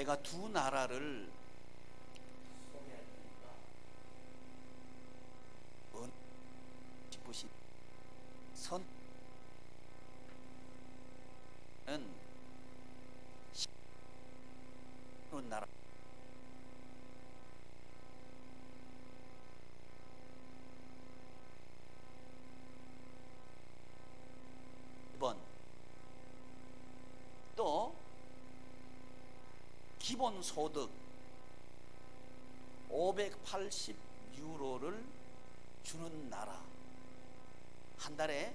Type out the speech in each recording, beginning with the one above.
제가 두 나라를 소개할 테니까 어느 싶으신 선은 나라 번 또 기본소득 580유로를 주는 나라. 한 달에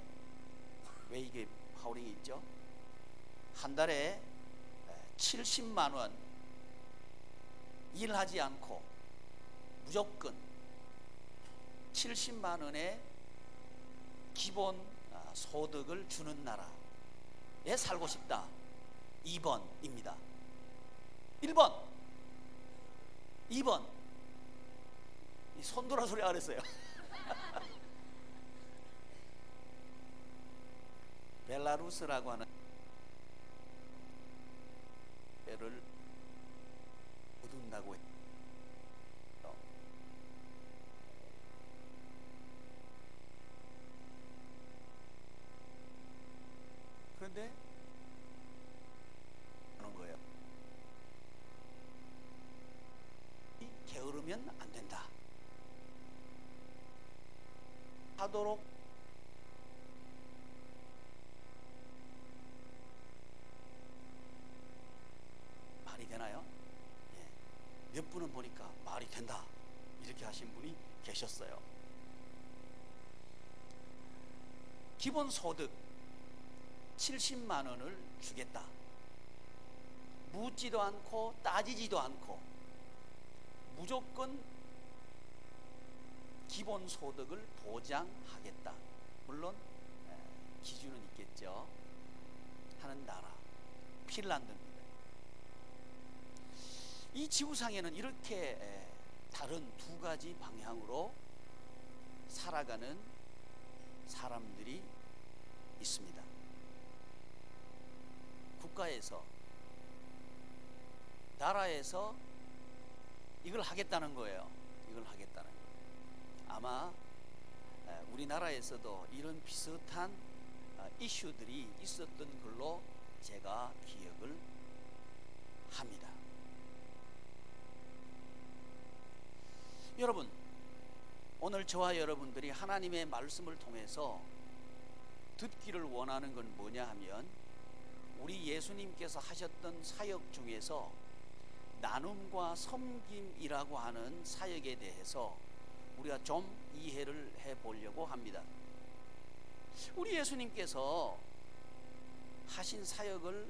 왜 이게 하울링이 있죠? 한 달에 70만 원 일하지 않고 무조건 70만 원의 기본 소득을 주는 나라에 살고 싶다. 2번입니다. 1번 2번 손돌아 소리가 그랬어요. 벨라루스라고 하는 를 얻는다고 했죠. 그런데 그런 거예요. 게으르면 안 된다. 하도록 말이 되나요? 예. 몇 분은 보니까 말이 된다 이렇게 하신 분이 계셨어요. 기본소득 70만 원을 주겠다. 묻지도 않고 따지지도 않고 무조건 기본소득을 보장하겠다. 물론 기준은 있겠죠. 하는 나라 핀란드입니다. 이 지구상에는 이렇게 다른 두 가지 방향으로 살아가는 사람들이 있습니다. 국가에서 나라에서 이걸 하겠다는 거예요. 이걸 하겠다는 거예요. 아마 우리나라에서도 이런 비슷한 이슈들이 있었던 걸로 제가 기억을 합니다. 여러분, 오늘 저와 여러분들이 하나님의 말씀을 통해서 듣기를 원하는 건 뭐냐 하면 우리 예수님께서 하셨던 사역 중에서 나눔과 섬김이라고 하는 사역에 대해서 우리가 좀 이해를 해보려고 합니다. 우리 예수님께서 하신 사역을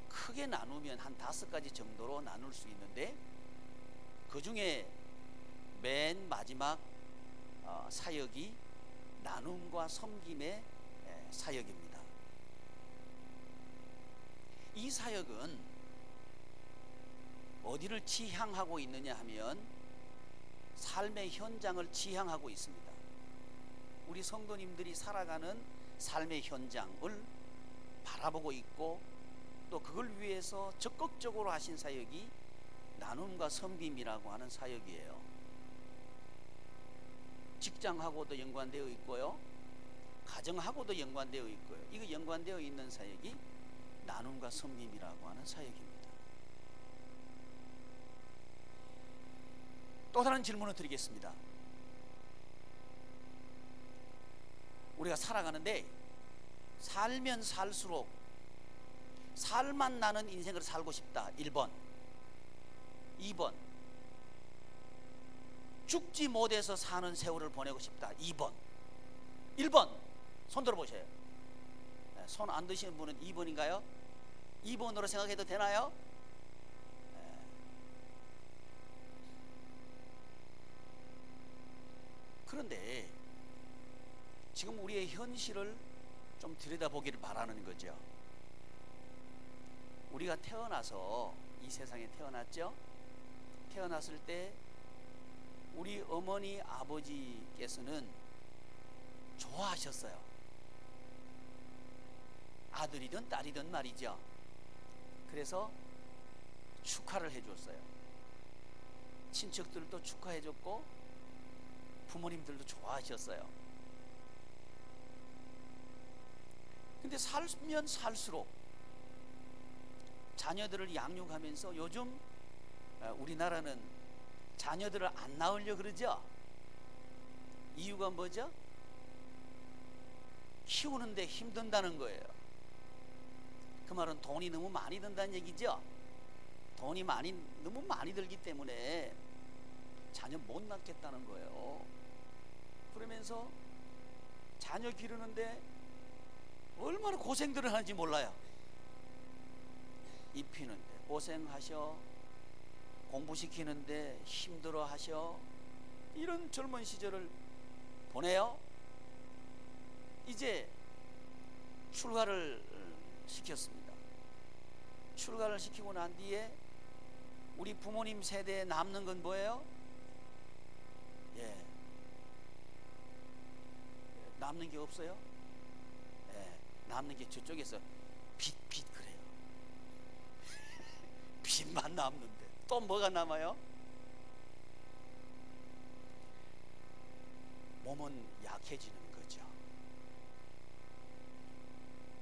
크게 나누면 한 5가지 정도로 나눌 수 있는데 그 중에 맨 마지막 사역이 나눔과 섬김의 사역입니다. 이 사역은 어디를 지향하고 있느냐 하면 삶의 현장을 지향하고 있습니다. 우리 성도님들이 살아가는 삶의 현장을 바라보고 있고 또 그걸 위해서 적극적으로 하신 사역이 나눔과 섬김이라고 하는 사역이에요. 직장하고도 연관되어 있고요, 가정하고도 연관되어 있고요. 이거 연관되어 있는 사역이 나눔과 섬김이라고 하는 사역입니다. 또 다른 질문을 드리겠습니다. 우리가 살아가는데 살면 살수록 살만 나는 인생을 살고 싶다. 1번. 2번. 죽지 못해서 사는 세월을 보내고 싶다. 2번. 1번. 손 들어보세요. 손 안 드시는 분은 2번인가요? 2번으로 생각해도 되나요? 그런데 지금 우리의 현실을 좀 들여다보기를 바라는 거죠. 우리가 태어나서 이 세상에 태어났죠. 태어났을 때 우리 어머니 아버지께서는 좋아하셨어요. 아들이든 딸이든 말이죠. 그래서 축하를 해줬어요. 친척들도 축하해줬고 부모님들도 좋아하셨어요. 근데 살면 살수록 자녀들을 양육하면서 요즘 우리나라는 자녀들을 안 낳으려 그러죠. 이유가 뭐죠? 키우는데 힘든다는 거예요. 그 말은 돈이 너무 많이 든다는 얘기죠. 돈이 너무 많이 들기 때문에 자녀 못 낳겠다는 거예요. 그러면서 자녀 기르는데 얼마나 고생들을 하는지 몰라요. 입히는데 고생하셔, 공부시키는데 힘들어 하셔. 이런 젊은 시절을 보내요. 이제 출가를 시켰습니다. 출가를 시키고 난 뒤에 우리 부모님 세대에 남는 건 뭐예요? 남는 게 없어요? 남는 게 저쪽에서 빚 그래요. 빚만 남는데 또 뭐가 남아요? 몸은 약해지는 거죠.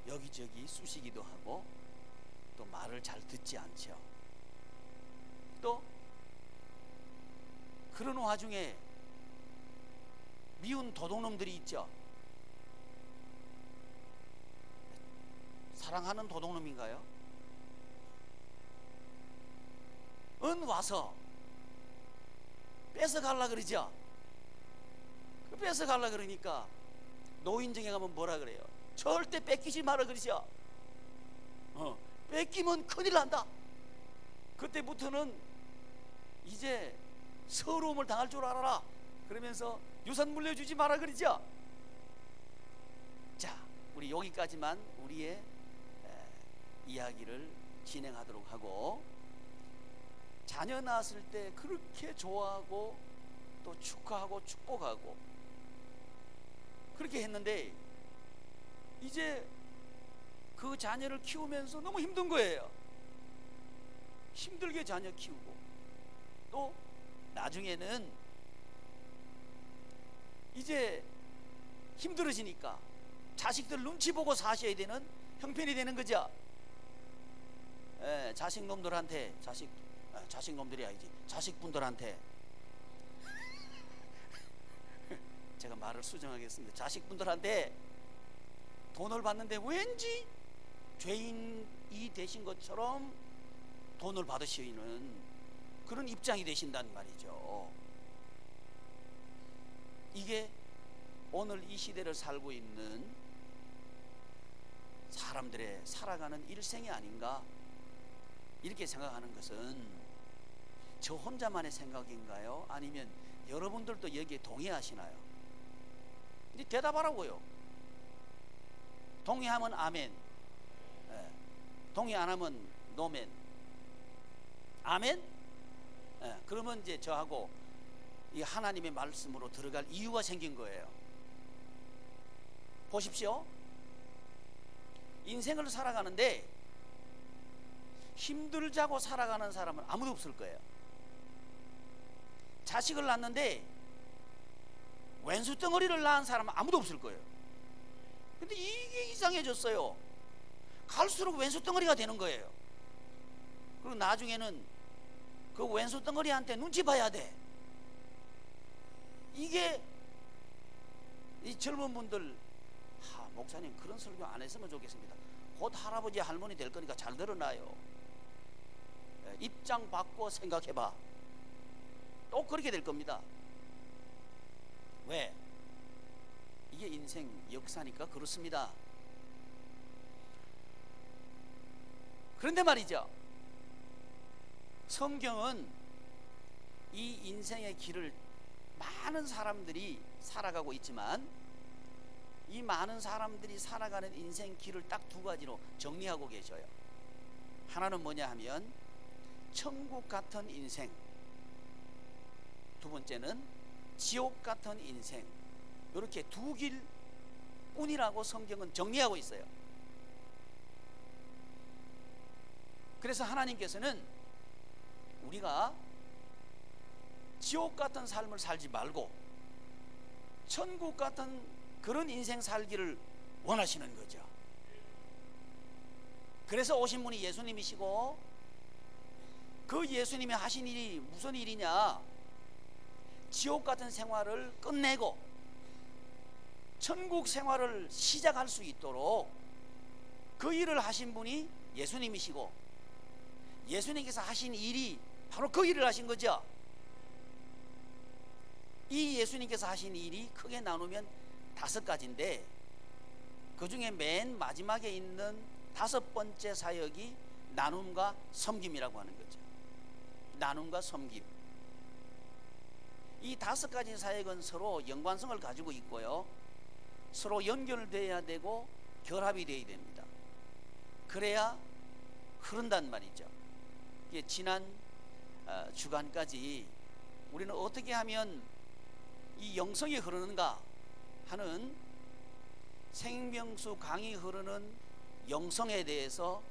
여기저기 쑤시기도 하고 또 말을 잘 듣지 않죠. 또 그런 와중에 미운 도둑놈들이 있죠. 사랑하는 도둑놈인가요? 와서 뺏어갈라 그러죠. 그 뺏어갈라 그러니까 노인정에 가면 뭐라 그래요? 절대 뺏기지 마라 그러죠. 뺏기면 큰일 난다. 그때부터는 이제 서러움을 당할 줄 알아라 그러면서 유산 물려주지 마라 그러죠. 자, 우리 여기까지만 우리의 이야기를 진행하도록 하고, 자녀 낳았을 때 그렇게 좋아하고 또 축하하고 축복하고 그렇게 했는데 이제 그 자녀를 키우면서 너무 힘든 거예요. 힘들게 자녀 키우고 또 나중에는 이제 힘들어지니까 자식들 눈치 보고 사셔야 되는 형편이 되는 거죠. 자식놈들한테 자식놈들이 아니지 자식분들한테 제가 말을 수정하겠습니다. 자식분들한테 돈을 받는데 왠지 죄인이 되신 것처럼 돈을 받으시는 그런 입장이 되신단 말이죠. 이게 오늘 이 시대를 살고 있는 사람들의 살아가는 일생이 아닌가 이렇게 생각하는 것은 저 혼자만의 생각인가요? 아니면 여러분들도 여기에 동의하시나요? 근데 대답하라고요. 동의하면 아멘, 동의 안 하면 노멘. 아멘? 그러면 이제 저하고 이 하나님의 말씀으로 들어갈 이유가 생긴 거예요. 보십시오. 인생을 살아가는데 힘들자고 살아가는 사람은 아무도 없을 거예요. 자식을 낳는데 왼수 덩어리를 낳은 사람은 아무도 없을 거예요. 근데 이게 이상해졌어요. 갈수록 왼수 덩어리가 되는 거예요. 그리고 나중에는 그 왼수 덩어리한테 눈치 봐야 돼. 이게 이 젊은 분들, 목사님 그런 설교 안 했으면 좋겠습니다. 곧 할아버지 할머니 될 거니까 잘 들어놔요. 입장 바꿔 생각해봐. 또 그렇게 될 겁니다. 왜? 이게 인생 역사니까 그렇습니다. 그런데 말이죠, 성경은 이 인생의 길을 많은 사람들이 살아가고 있지만 이 많은 사람들이 살아가는 인생 길을 딱 두 가지로 정리하고 계셔요. 하나는 뭐냐 하면 천국 같은 인생, 두 번째는 지옥 같은 인생. 이렇게 두 길뿐이라고 성경은 정리하고 있어요. 그래서 하나님께서는 우리가 지옥 같은 삶을 살지 말고 천국 같은 그런 인생 살기를 원하시는 거죠. 그래서 오신 분이 예수님이시고, 그 예수님이 하신 일이 무슨 일이냐? 지옥 같은 생활을 끝내고 천국 생활을 시작할 수 있도록 그 일을 하신 분이 예수님이시고, 예수님께서 하신 일이 바로 그 일을 하신 거죠. 이 예수님께서 하신 일이 크게 나누면 5가지인데, 그 중에 맨 마지막에 있는 5번째 사역이 나눔과 섬김이라고 하는 거죠. 나눔과 섬김. 이 5가지 사역은 서로 연관성을 가지고 있고요, 서로 연결되어야 되고 결합이 되어야 됩니다. 그래야 흐른단 말이죠. 지난 주간까지 우리는 어떻게 하면 이 영성이 흐르는가 하는 생명수 강이 흐르는 영성에 대해서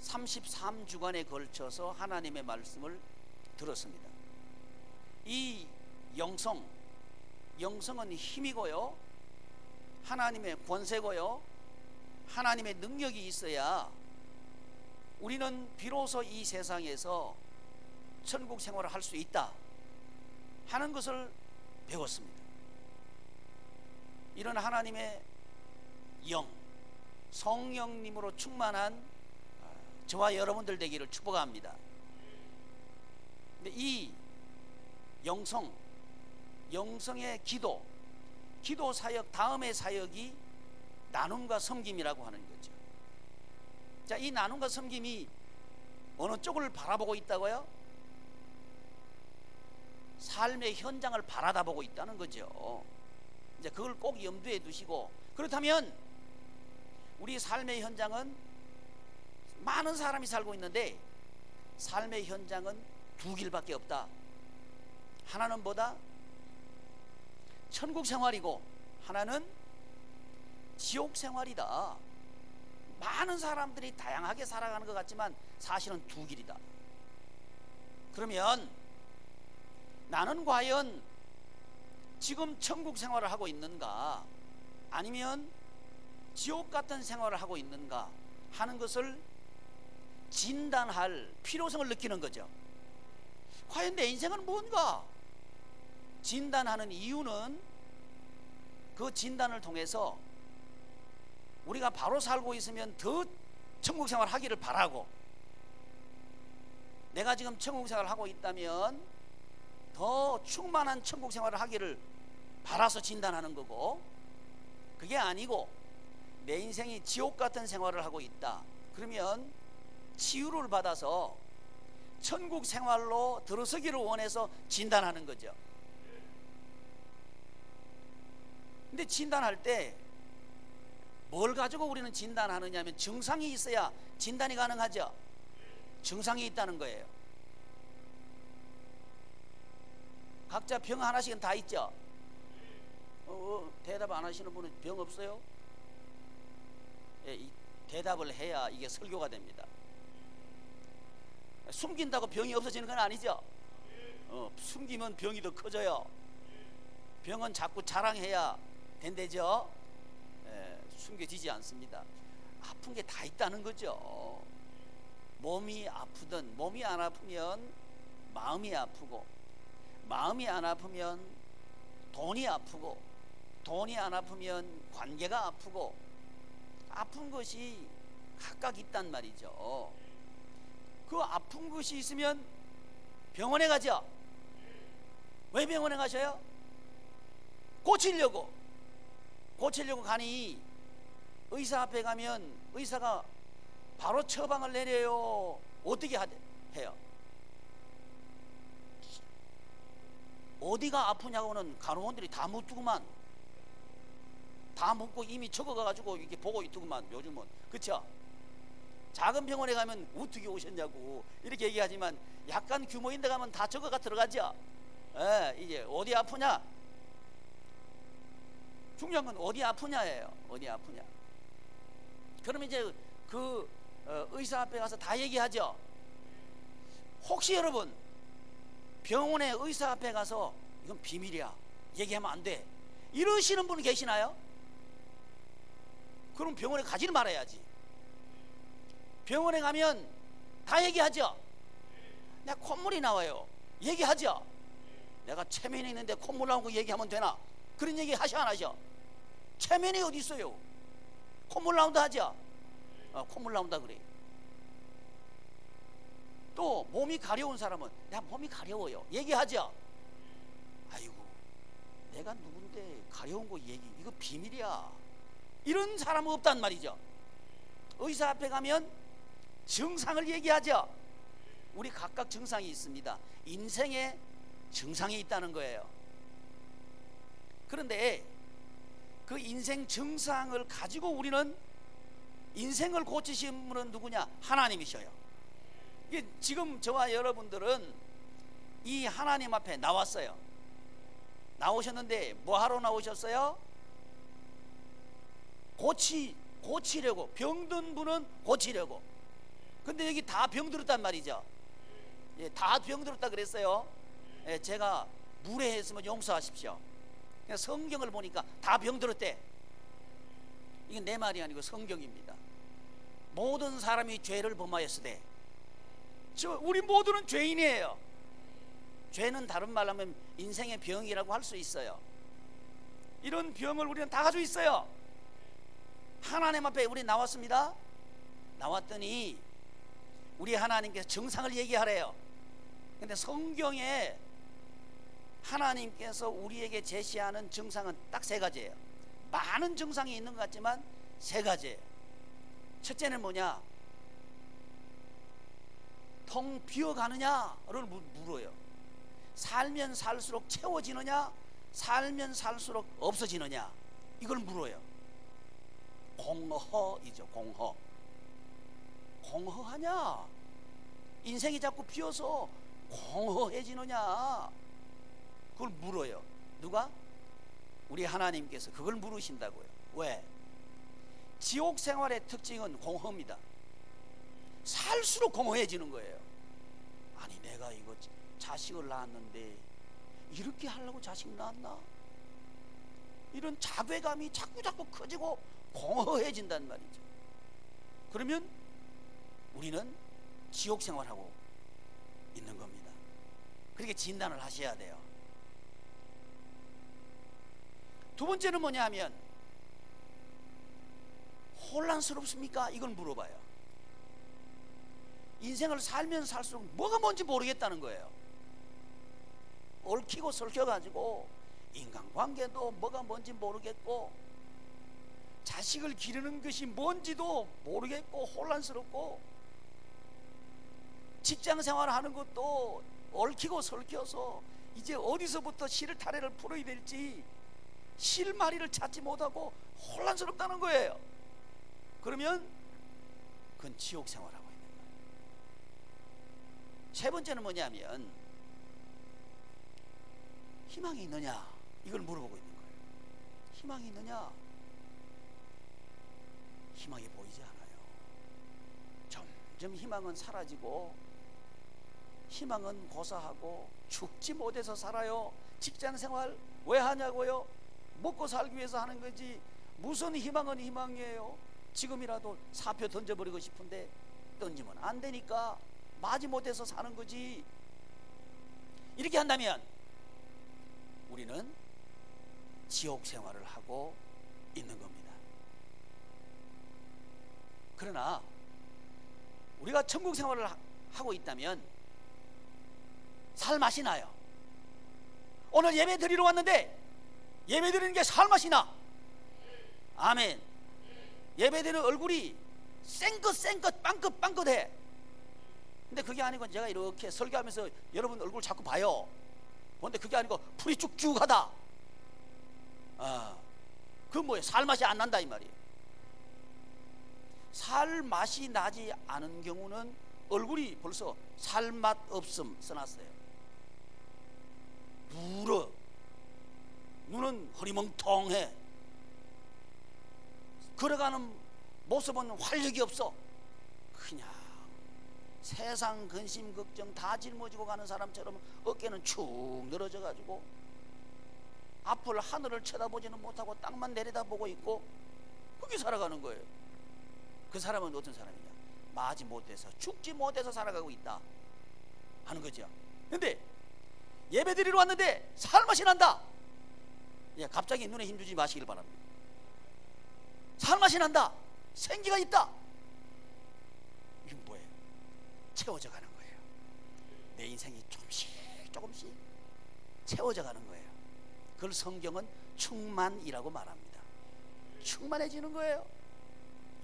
33주간에 걸쳐서 하나님의 말씀을 들었습니다. 이 영성은 힘이고요, 하나님의 권세고요, 하나님의 능력이 있어야 우리는 비로소 이 세상에서 천국 생활을 할 수 있다 하는 것을 배웠습니다. 이런 하나님의 성령님으로 충만한 저와 여러분들 되기를 축복합니다. 근데 이 영성의 기도 사역 다음의 사역이 나눔과 섬김이라고 하는 거죠. 자, 이 나눔과 섬김이 어느 쪽을 바라보고 있다고요? 삶의 현장을 바라다보고 있다는 거죠. 이제 그걸 꼭 염두에 두시고, 그렇다면 우리 삶의 현장은 많은 사람이 살고 있는데 삶의 현장은 2길밖에 없다. 하나는 뭐다? 천국 생활이고 하나는 지옥 생활이다. 많은 사람들이 다양하게 살아가는 것 같지만 사실은 2길이다. 그러면 나는 과연 지금 천국 생활을 하고 있는가, 아니면 지옥 같은 생활을 하고 있는가 하는 것을 진단할 필요성을 느끼는 거죠. 과연 내 인생은 뭔가? 진단하는 이유는 그 진단을 통해서 우리가 바로 살고 있으면 더 천국 생활 하기를 바라고, 내가 지금 천국 생활을 하고 있다면 더 충만한 천국 생활을 하기를 바라서 진단하는 거고, 그게 아니고 내 인생이 지옥 같은 생활을 하고 있다 그러면 치유를 받아서 천국 생활로 들어서기를 원해서 진단하는 거죠. 근데 진단할 때 뭘 가지고 우리는 진단하느냐 하면 증상이 있어야 진단이 가능하죠. 증상이 있다는 거예요. 각자 병 하나씩은 다 있죠. 대답 안 하시는 분은 병 없어요? 예, 대답을 해야 이게 설교가 됩니다. 숨긴다고 병이 없어지는 건 아니죠. 숨기면 병이 더 커져요. 병은 자꾸 자랑해야 된대죠. 숨겨지지 않습니다. 아픈 게 다 있다는 거죠. 몸이 아프든, 몸이 안 아프면 마음이 아프고, 마음이 안 아프면 돈이 아프고, 돈이 안 아프면 관계가 아프고, 아픈 것이 각각 있단 말이죠. 그 아픈 것이 있으면 병원에 가죠. 왜 병원에 가셔요? 고치려고 가니 의사 앞에 가면 의사가 바로 처방을 내려요. 어떻게 해요? 어디가 아프냐고는 간호원들이 다 묻더구만. 다 묻고 이미 적어가지고 이렇게 보고 있더구만 요즘은. 그쵸? 작은 병원에 가면 어떻게 오셨냐고 이렇게 얘기하지만 약간 규모인 데 가면 다 적어가 들어가죠. 이제 어디 아프냐? 중요한 건 어디 아프냐예요. 어디 아프냐. 그러면 이제 그 의사 앞에 가서 다 얘기하죠. 혹시 여러분 병원에 의사 앞에 가서 이건 비밀이야, 얘기하면 안 돼, 이러시는 분 계시나요? 그럼 병원에 가지를 말아야지. 병원에 가면 다 얘기하죠. 내가 콧물이 나와요, 얘기하죠. 내가 체면이 있는데 콧물 나온 거 얘기하면 되나? 그런 얘기 하셔 안 하셔? 체면이 어디 있어요? 콧물 나온다 하죠. 콧물 나온다 그래. 또 몸이 가려운 사람은 내가 몸이 가려워요, 얘기하죠. 아이고 내가 누군데 가려운 거 얘기, 이거 비밀이야, 이런 사람은 없단 말이죠. 의사 앞에 가면 증상을 얘기하죠. 우리 각각 증상이 있습니다. 인생에 증상이 있다는 거예요. 그런데 그 인생 증상을 가지고 우리는 인생을 고치신 분은 누구냐? 하나님이셔요. 지금 저와 여러분들은 이 하나님 앞에 나왔어요. 나오셨는데 뭐 하러 나오셨어요? 고치려고. 병든 분은 고치려고. 근데 여기 다 병들었단 말이죠. 예, 다 병들었다 그랬어요. 예, 제가 무례했으면 용서하십시오. 성경을 보니까 다 병들었대. 이게 내 말이 아니고 성경입니다. 모든 사람이 죄를 범하였으되, 우리 모두는 죄인이에요. 죄는 다른 말로 하면 인생의 병이라고 할 수 있어요. 이런 병을 우리는 다 가지고 있어요. 하나님 앞에 우리 나왔습니다. 나왔더니 우리 하나님께서 증상을 얘기하래요. 근데 성경에 하나님께서 우리에게 제시하는 증상은 딱 세 가지예요. 많은 증상이 있는 것 같지만 세 가지예요. 첫째는 뭐냐? 텅 비어가느냐를 물어요. 살면 살수록 채워지느냐, 살면 살수록 없어지느냐, 이걸 물어요. 공허이죠. 공허하냐? 인생이 자꾸 비어서 공허해지느냐, 그걸 물어요. 누가? 우리 하나님께서 그걸 물으신다고요. 왜? 지옥 생활의 특징은 공허입니다. 살수록 공허해지는 거예요. 아니 내가 이거 자식을 낳았는데 이렇게 하려고 자식 낳았나? 이런 자괴감이 자꾸 커지고 공허해진단 말이죠. 그러면 우리는 지옥 생활하고 있는 겁니다. 그렇게 진단을 하셔야 돼요. 두 번째는 뭐냐 하면 혼란스럽습니까? 이걸 물어봐요. 인생을 살면 살수록 뭐가 뭔지 모르겠다는 거예요. 얽히고 설켜가지고 인간관계도 뭐가 뭔지 모르겠고, 자식을 기르는 것이 뭔지도 모르겠고 혼란스럽고, 직장생활 하는 것도 얽히고 설켜서 이제 어디서부터 실타래를 풀어야 될지 실마리를 찾지 못하고 혼란스럽다는 거예요. 그러면 그건 지옥 생활하고 있는 거예요. 세 번째는 뭐냐면 희망이 있느냐, 이걸 물어보고 있는 거예요. 희망이 있느냐? 희망이 보이지 않아요. 점점 희망은 사라지고, 희망은 고사하고 죽지 못해서 살아요. 직장생활 왜 하냐고요? 먹고 살기 위해서 하는 거지 무슨 희망은 희망이에요. 지금이라도 사표 던져버리고 싶은데 던지면 안 되니까 마지 못해서 사는 거지. 이렇게 한다면 우리는 지옥 생활을 하고 있는 겁니다. 그러나 우리가 천국 생활을 하고 있다면 살맛이 나요. 오늘 예배 드리러 왔는데 예배 드리는 게 살맛이 나. 아멘. 예배 드리는 얼굴이 생긋 빵긋해. 근데 그게 아니고 제가 이렇게 설교하면서 여러분 얼굴 자꾸 봐요. 근데 그게 아니고 풀이 쭉쭉하다. 그 뭐예요? 살맛이 안 난다 이 말이에요. 살맛이 나지 않은 경우는 얼굴이 벌써 살맛 없음 써놨어요. 물어. 눈은 흐리멍텅해. 걸어가는 모습은 활력이 없어. 그냥 세상 근심 걱정 다 짊어지고 가는 사람처럼 어깨는 축 늘어져 가지고 앞을 하늘을 쳐다보지는 못하고 땅만 내려다보고 있고 그렇게 살아가는 거예요. 그 사람은 어떤 사람이냐? 마지 못해서 죽지 못해서 살아가고 있다 하는 거죠. 근데 예배 드리러 왔는데 살맛이 난다. 예, 갑자기 눈에 힘주지 마시길 바랍니다. 살맛이 난다. 생기가 있다. 이건 뭐예요? 채워져 가는 거예요. 내 인생이 조금씩 조금씩 채워져 가는 거예요. 그걸 성경은 충만이라고 말합니다. 충만해지는 거예요.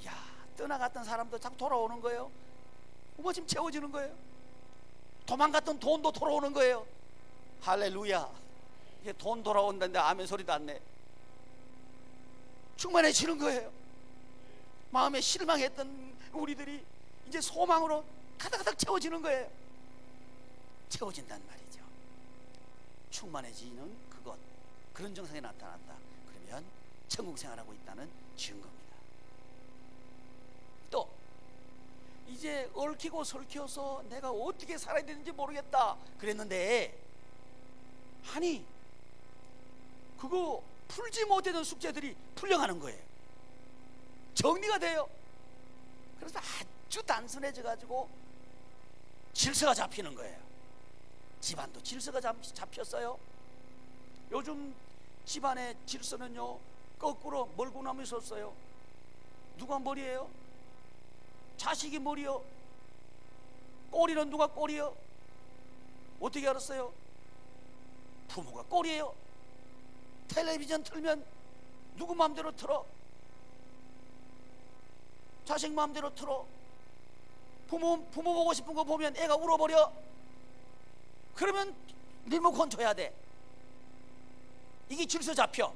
야, 떠나갔던 사람도 자꾸 돌아오는 거예요. 지금 채워지는 거예요. 도망갔던 돈도 돌아오는 거예요. 할렐루야. 이게 돈 돌아온다는데 아멘 소리도 안 내. 충만해지는 거예요. 마음에 실망했던 우리들이 이제 소망으로 가득가득 채워지는 거예요. 채워진단 말이죠. 충만해지는 그것, 그런 증상이 나타났다. 그러면 천국 생활하고 있다는 증거입니다. 또 이제 얽히고 설켜서 내가 어떻게 살아야 되는지 모르겠다 그랬는데, 아니 그거 풀지 못했던 숙제들이 풀려가는 거예요. 정리가 돼요. 그래서 아주 단순해져 가지고 질서가 잡히는 거예요. 집안도 질서가 잡혔어요. 요즘 집안의 질서는요, 거꾸로 멀고 나면 섰어요. 누가 머리예요? 자식이 머리요? 꼬리는 누가 꼬리요? 어떻게 알았어요? 부모가 꼬리예요. 텔레비전 틀면 누구 마음대로 틀어? 자식 마음대로 틀어. 부모 보고 싶은 거 보면 애가 울어버려. 그러면 리모컨 줘야 돼. 이게 질서 잡혀.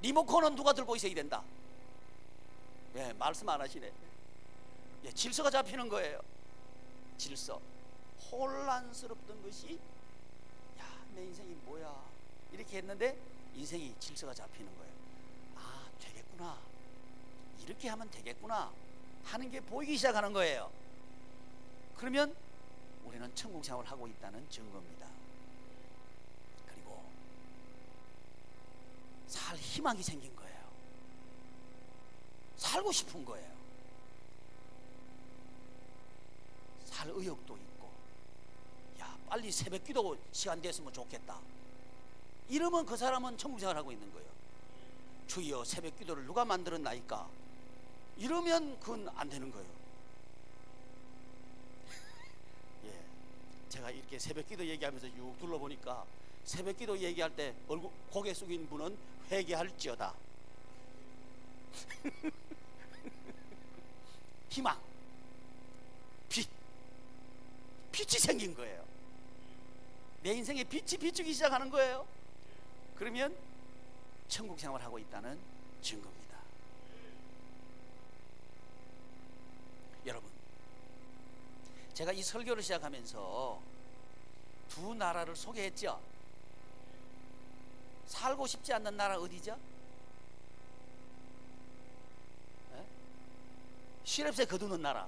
리모컨은 누가 들고 있어야 된다. 예, 말씀 안 하시네. 예, 질서가 잡히는 거예요. 질서. 혼란스럽던 것이, 야, 내 인생이 뭐야, 이렇게 했는데 인생이 질서가 잡히는 거예요. 아, 되겠구나, 이렇게 하면 되겠구나 하는 게 보이기 시작하는 거예요. 그러면 우리는 천국 생활을 하고 있다는 증거입니다. 그리고 살 희망이 생긴 거예요. 살고 싶은 거예요. 살 의욕도 있고, 야, 빨리 새벽 기도 시간 됐으면 좋겠다. 이러면 그 사람은 천국 생활을 하고 있는 거예요. 주여, 새벽 기도를 누가 만들었나이까? 이러면 그건 안 되는 거예요. 예, 제가 이렇게 새벽 기도 얘기하면서 쭉 둘러보니까 새벽 기도 얘기할 때 얼굴 고개 숙인 분은 회개할지어다. 희망, 빛이 생긴 거예요. 내 인생에 빛이 비추기 시작하는 거예요. 그러면 천국 생활하고 있다는 증거입니다. 여러분, 제가 이 설교를 시작하면서 두 나라를 소개했죠. 살고 싶지 않는 나라 어디죠? 시랩새 거두는 나라.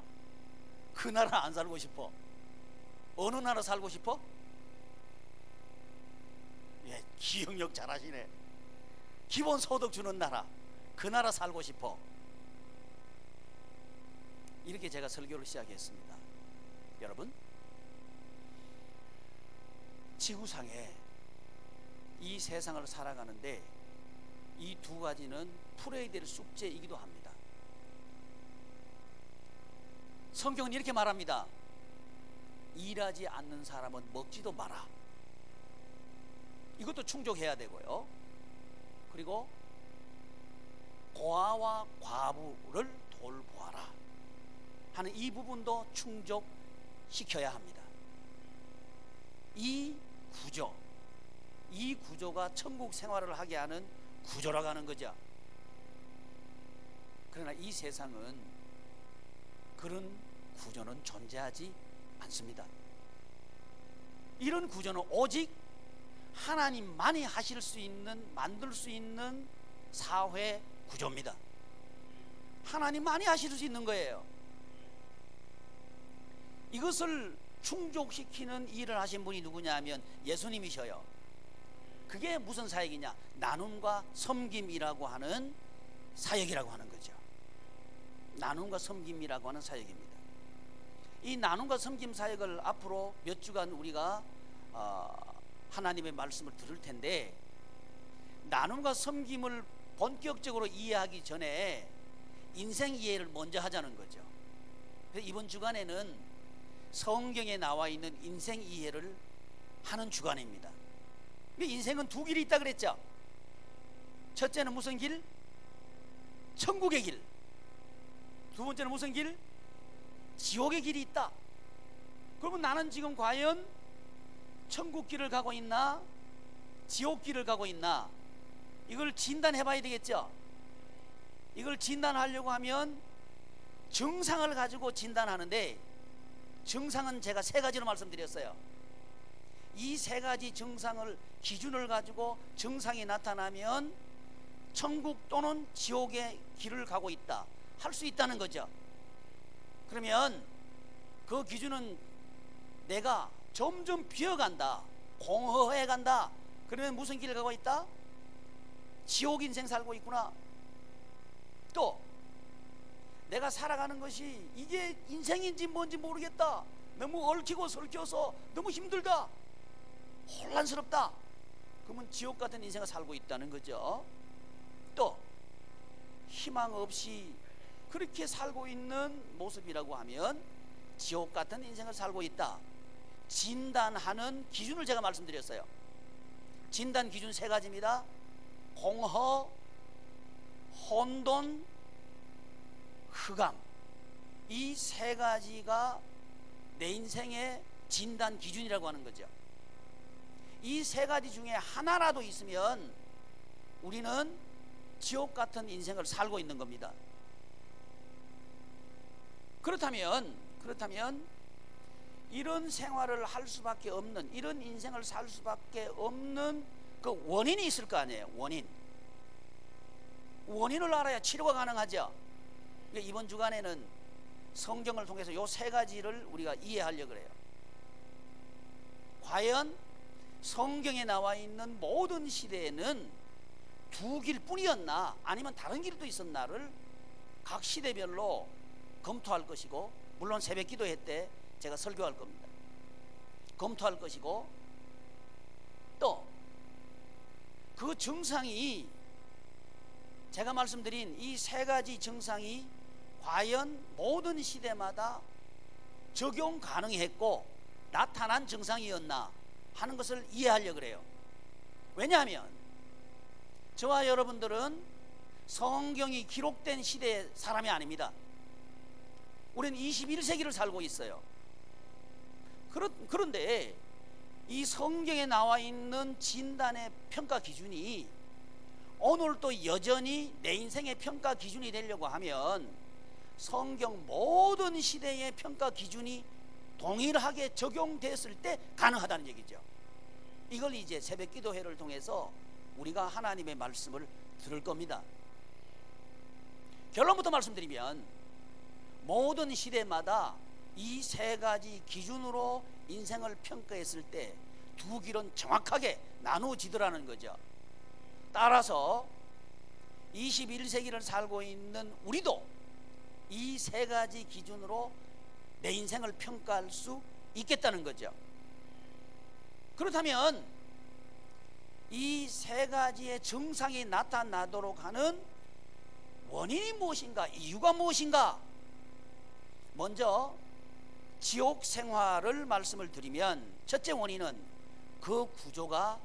그 나라 안 살고 싶어. 어느 나라 살고 싶어? 예, 기억력 잘하시네. 기본소득 주는 나라, 그 나라 살고 싶어. 이렇게 제가 설교를 시작했습니다. 여러분, 지구상에 이 세상을 살아가는데 이 두 가지는 풀어야 될 숙제이기도 합니다. 성경은 이렇게 말합니다. 일하지 않는 사람은 먹지도 마라. 이것도 충족해야 되고요. 그리고 고아와 과부를 돌보아라 하는 이 부분도 충족시켜야 합니다. 이 구조가 천국 생활을 하게 하는 구조라고 하는 거죠. 그러나 이 세상은 그런 구조는 존재하지 않습니다. 이런 구조는 오직 하나님만이 하실 수 있는, 만들 수 있는 사회 구조입니다. 하나님만이 하실 수 있는 거예요. 이것을 충족시키는 일을 하신 분이 누구냐 하면 예수님이셔요. 그게 무슨 사역이냐? 나눔과 섬김이라고 하는 사역이라고 하는 거죠. 나눔과 섬김이라고 하는 사역입니다. 이 나눔과 섬김 사역을 앞으로 몇 주간 우리가 하나님의 말씀을 들을 텐데, 나눔과 섬김을 본격적으로 이해하기 전에 인생 이해를 먼저 하자는 거죠. 그래서 이번 주간에는 성경에 나와 있는 인생 이해를 하는 주간입니다. 인생은 두 길이 있다 그랬죠. 첫째는 무슨 길? 천국의 길. 두 번째는 무슨 길? 지옥의 길이 있다. 그러면 나는 지금 과연 천국 길을 가고 있나, 지옥 길을 가고 있나, 이걸 진단해 봐야 되겠죠. 이걸 진단하려고 하면 증상을 가지고 진단하는데, 증상은 제가 세 가지로 말씀드렸어요. 이 세 가지 증상을 기준을 가지고 증상이 나타나면 천국 또는 지옥의 길을 가고 있다 할 수 있다는 거죠. 그러면 그 기준은 내가 점점 비어간다, 공허해 간다, 그러면 무슨 길을 가고 있다? 지옥 인생 살고 있구나. 또 내가 살아가는 것이 이게 인생인지 뭔지 모르겠다, 너무 얽히고 설켜서 너무 힘들다, 혼란스럽다, 그러면 지옥 같은 인생을 살고 있다는 거죠. 또 희망 없이 그렇게 살고 있는 모습이라고 하면 지옥 같은 인생을 살고 있다. 진단하는 기준을 제가 말씀드렸어요. 진단 기준 세 가지입니다. 공허, 혼돈, 흑암. 이 세 가지가 내 인생의 진단 기준이라고 하는 거죠. 이 세 가지 중에 하나라도 있으면 우리는 지옥 같은 인생을 살고 있는 겁니다. 그렇다면 이런 생활을 할 수밖에 없는, 이런 인생을 살 수밖에 없는 그 원인이 있을 거 아니에요. 원인을 알아야 치료가 가능하죠. 그러니까 이번 주간에는 성경을 통해서 이 세 가지를 우리가 이해하려고 그래요. 과연 성경에 나와 있는 모든 시대에는 두 길뿐이었나, 아니면 다른 길도 있었나를 각 시대별로 검토할 것이고, 물론 새벽 기도회 때 제가 설교할 겁니다. 검토할 것이고, 또 그 증상이, 제가 말씀드린 이 세 가지 증상이 과연 모든 시대마다 적용 가능했고 나타난 증상이었나 하는 것을 이해하려고 그래요. 왜냐하면 저와 여러분들은 성경이 기록된 시대의 사람이 아닙니다. 우리는 21세기를 살고 있어요. 그런데 이 성경에 나와 있는 진단의 평가 기준이 오늘도 여전히 내 인생의 평가 기준이 되려고 하면 성경 모든 시대의 평가 기준이 동일하게 적용됐을 때 가능하다는 얘기죠. 이걸 이제 새벽 기도회를 통해서 우리가 하나님의 말씀을 들을 겁니다. 결론부터 말씀드리면 모든 시대마다 이 세 가지 기준으로 인생을 평가했을 때 두 길은 정확하게 나누어지더라는 거죠. 따라서 21세기를 살고 있는 우리도 이 세 가지 기준으로 내 인생을 평가할 수 있겠다는 거죠. 그렇다면 이 세 가지의 증상이 나타나도록 하는 원인이 무엇인가, 이유가 무엇인가? 먼저 지옥 생활을 말씀을 드리면, 첫째 원인은 그 구조가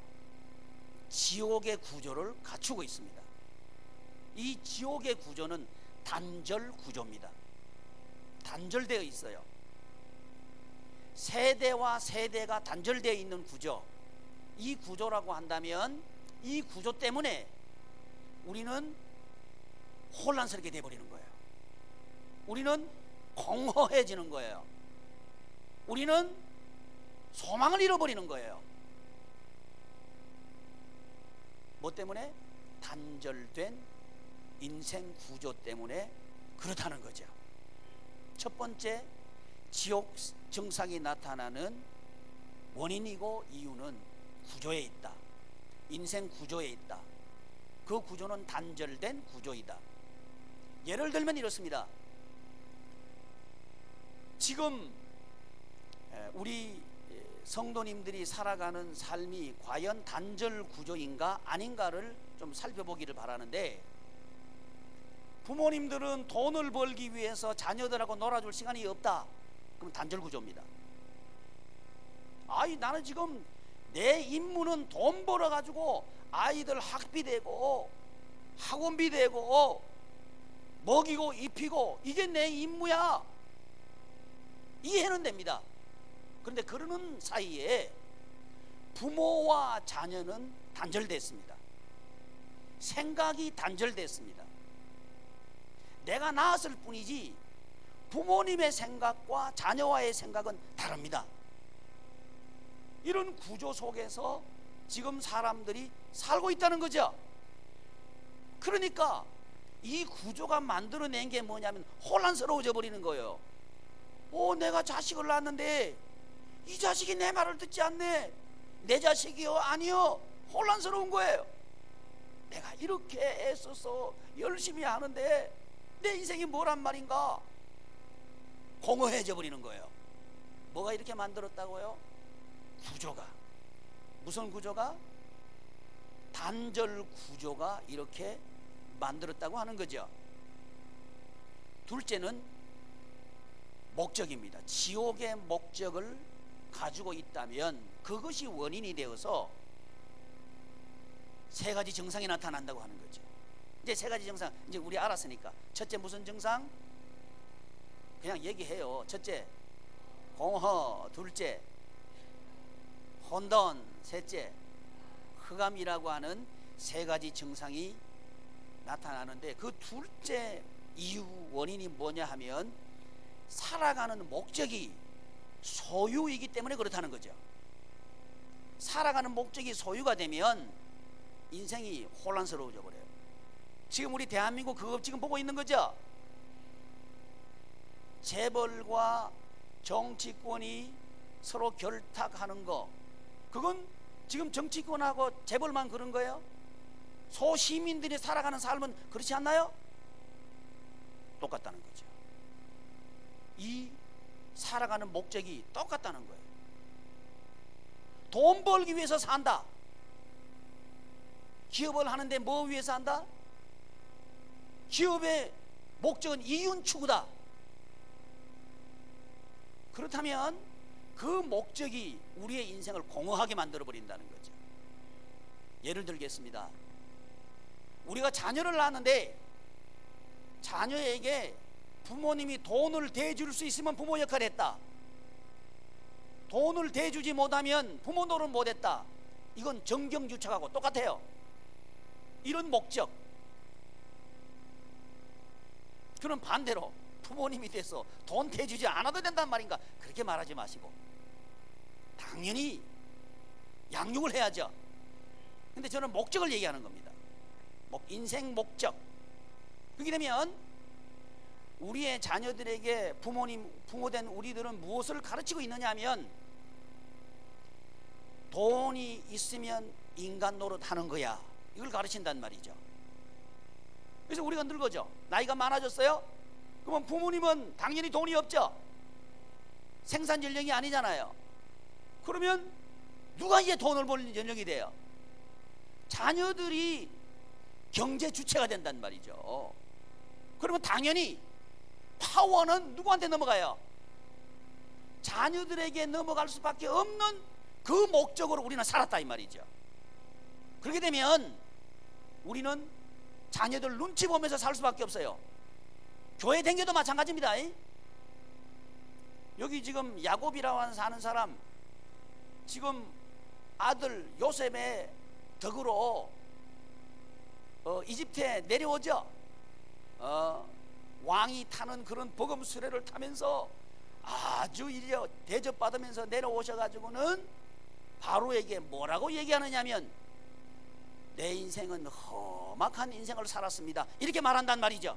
지옥의 구조를 갖추고 있습니다. 이 지옥의 구조는 단절 구조입니다. 단절되어 있어요. 세대와 세대가 단절되어 있는 구조, 이 구조라고 한다면 이 구조 때문에 우리는 혼란스럽게 되어버리는 거예요. 우리는 공허해지는 거예요. 우리는 소망을 잃어버리는 거예요. 뭐 때문에? 단절된 인생 구조 때문에 그렇다는 거죠. 첫 번째, 지옥 증상이 나타나는 원인이고 이유는 구조에 있다. 인생 구조에 있다. 그 구조는 단절된 구조이다. 예를 들면 이렇습니다. 지금 우리 성도님들이 살아가는 삶이 과연 단절 구조인가 아닌가를 좀 살펴보기를 바라는데, 부모님들은 돈을 벌기 위해서 자녀들하고 놀아줄 시간이 없다. 그럼 단절 구조입니다. 아이, 나는 지금 내 임무는 돈 벌어 가지고 아이들 학비 되고 학원비 되고 먹이고 입히고, 이게 내 임무야. 이해는 됩니다. 그런데 그러는 사이에 부모와 자녀는 단절됐습니다. 생각이 단절됐습니다. 내가 낳았을 뿐이지 부모님의 생각과 자녀와의 생각은 다릅니다. 이런 구조 속에서 지금 사람들이 살고 있다는 거죠. 그러니까 이 구조가 만들어낸 게 뭐냐면 혼란스러워져 버리는 거예요. 내가 자식을 낳았는데 이 자식이 내 말을 듣지 않네. 내 자식이요? 아니요. 혼란스러운 거예요. 내가 이렇게 애써서 열심히 하는데 내 인생이 뭐란 말인가? 공허해져 버리는 거예요. 뭐가 이렇게 만들었다고요? 구조가. 무슨 구조가? 단절 구조가 이렇게 만들었다고 하는 거죠. 둘째는 목적입니다. 지옥의 목적을 가지고 있다면 그것이 원인이 되어서 세 가지 증상이 나타난다고 하는 거죠. 이제 세 가지 증상 이제 우리 알았으니까, 첫째 무슨 증상? 그냥 얘기해요. 첫째 공허, 둘째 혼돈, 셋째 흑암이라고 하는 세 가지 증상이 나타나는데, 그 둘째 이유 원인이 뭐냐 하면 살아가는 목적이 소유이기 때문에 그렇다는 거죠. 살아가는 목적이 소유가 되면 인생이 혼란스러워져 버려요. 지금 우리 대한민국 그거 지금 보고 있는 거죠. 재벌과 정치권이 서로 결탁하는 거, 그건 지금 정치권하고 재벌만 그런 거예요? 소시민들이 살아가는 삶은 그렇지 않나요? 똑같다는 거죠. 이 살아가는 목적이 똑같다는 거예요. 돈 벌기 위해서 산다. 기업을 하는데 뭐 위해서 한다? 기업의 목적은 이윤 추구다. 그렇다면 그 목적이 우리의 인생을 공허하게 만들어 버린다는 거죠. 예를 들겠습니다. 우리가 자녀를 낳았는데 자녀에게 부모님이 돈을 대줄 수 있으면 부모 역할을 했다. 돈을 대주지 못하면 부모 노릇 못했다. 이건 정경유착하고 똑같아요. 이런 목적. 그럼 반대로 부모님이 돼서 돈 대주지 않아도 된단 말인가? 그렇게 말하지 마시고 당연히 양육을 해야죠. 근데 저는 목적을 얘기하는 겁니다. 인생 목적. 그렇게 되면 우리의 자녀들에게 부모된 우리들은 무엇을 가르치고 있느냐 하면, 돈이 있으면 인간 노릇하는 거야, 이걸 가르친단 말이죠. 그래서 우리가 늙어져, 나이가 많아졌어요? 그러면 부모님은 당연히 돈이 없죠. 생산 연령이 아니잖아요. 그러면 누가 이제 돈을 벌는 연령이 돼요? 자녀들이 경제 주체가 된단 말이죠. 그러면 당연히 파워는 누구한테 넘어가요? 자녀들에게 넘어갈 수밖에 없는 그 목적으로 우리는 살았다 이 말이죠. 그렇게 되면 우리는 자녀들 눈치 보면서 살 수밖에 없어요. 교회 댕겨도 마찬가지입니다. 여기 지금 야곱이라고 사는 사람, 지금 아들 요셉의 덕으로 이집트에 내려오죠. 왕이 타는 그런 복음 수레를 타면서 아주 이제 대접받으면서 내려오셔가지고는 바로에게 뭐라고 얘기하느냐면, 내 인생은 험악한 인생을 살았습니다, 이렇게 말한단 말이죠.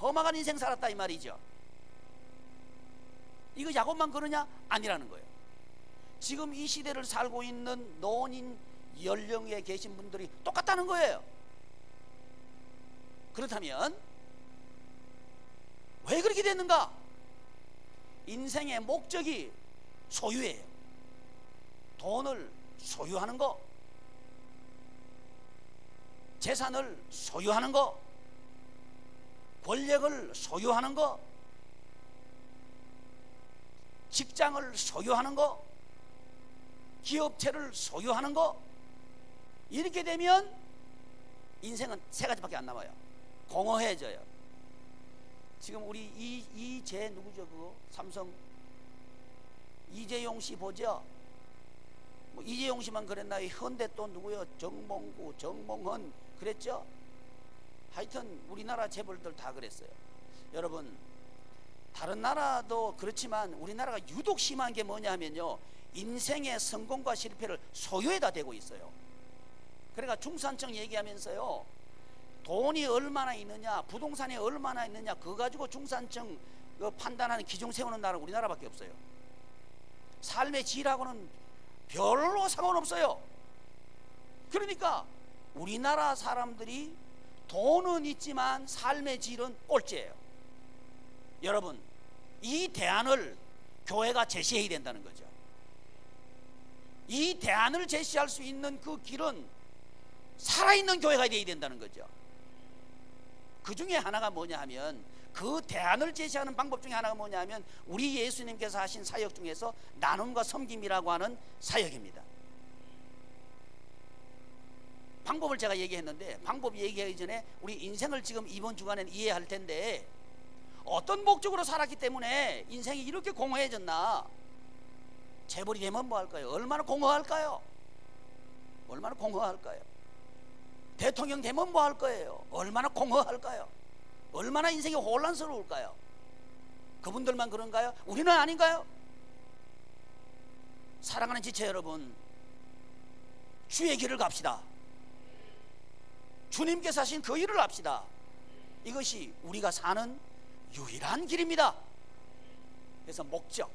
험악한 인생 살았다 이 말이죠. 이거 약혼만 그러냐? 아니라는 거예요. 지금 이 시대를 살고 있는 노인 연령에 계신 분들이 똑같다는 거예요. 그렇다면 왜 그렇게 됐는가? 인생의 목적이 소유예요. 돈을 소유하는 거, 재산을 소유하는 거, 권력을 소유하는 거, 직장을 소유하는 거, 기업체를 소유하는 거. 이렇게 되면 인생은 세 가지밖에 안 남아요. 공허해져요. 지금 우리 이재 누구죠? 그거 삼성 이재용 씨 보죠? 뭐 이재용 씨만 그랬나? 현대 또 누구요? 정몽구, 정몽헌 그랬죠? 하여튼 우리나라 재벌들 다 그랬어요. 여러분, 다른 나라도 그렇지만 우리나라가 유독 심한 게 뭐냐면요, 인생의 성공과 실패를 소유에다 대고 있어요. 그러니까 중산층 얘기하면서요, 돈이 얼마나 있느냐, 부동산이 얼마나 있느냐, 그거 가지고 중산층 판단하는 기준 세우는 나라는 우리나라밖에 없어요. 삶의 질하고는 별로 상관없어요. 그러니까 우리나라 사람들이 돈은 있지만 삶의 질은 꼴찌예요. 여러분, 이 대안을 교회가 제시해야 된다는 거죠. 이 대안을 제시할 수 있는 그 길은 살아있는 교회가 되어야 된다는 거죠. 그 중에 하나가 뭐냐 하면, 그 대안을 제시하는 방법 중에 하나가 뭐냐 하면, 우리 예수님께서 하신 사역 중에서 나눔과 섬김이라고 하는 사역입니다. 방법을 제가 얘기했는데, 방법 얘기하기 전에 우리 인생을 지금 이번 주간에는 이해할 텐데, 어떤 목적으로 살았기 때문에 인생이 이렇게 공허해졌나? 재벌이 되면 뭐 할까요? 얼마나 공허할까요? 얼마나 공허할까요? 대통령 되면 뭐 할 거예요? 얼마나 공허할까요? 얼마나 인생이 혼란스러울까요? 그분들만 그런가요? 우리는 아닌가요? 사랑하는 지체 여러분, 주의 길을 갑시다. 주님께서 하신 그 일을 합시다. 이것이 우리가 사는 유일한 길입니다. 그래서 목적,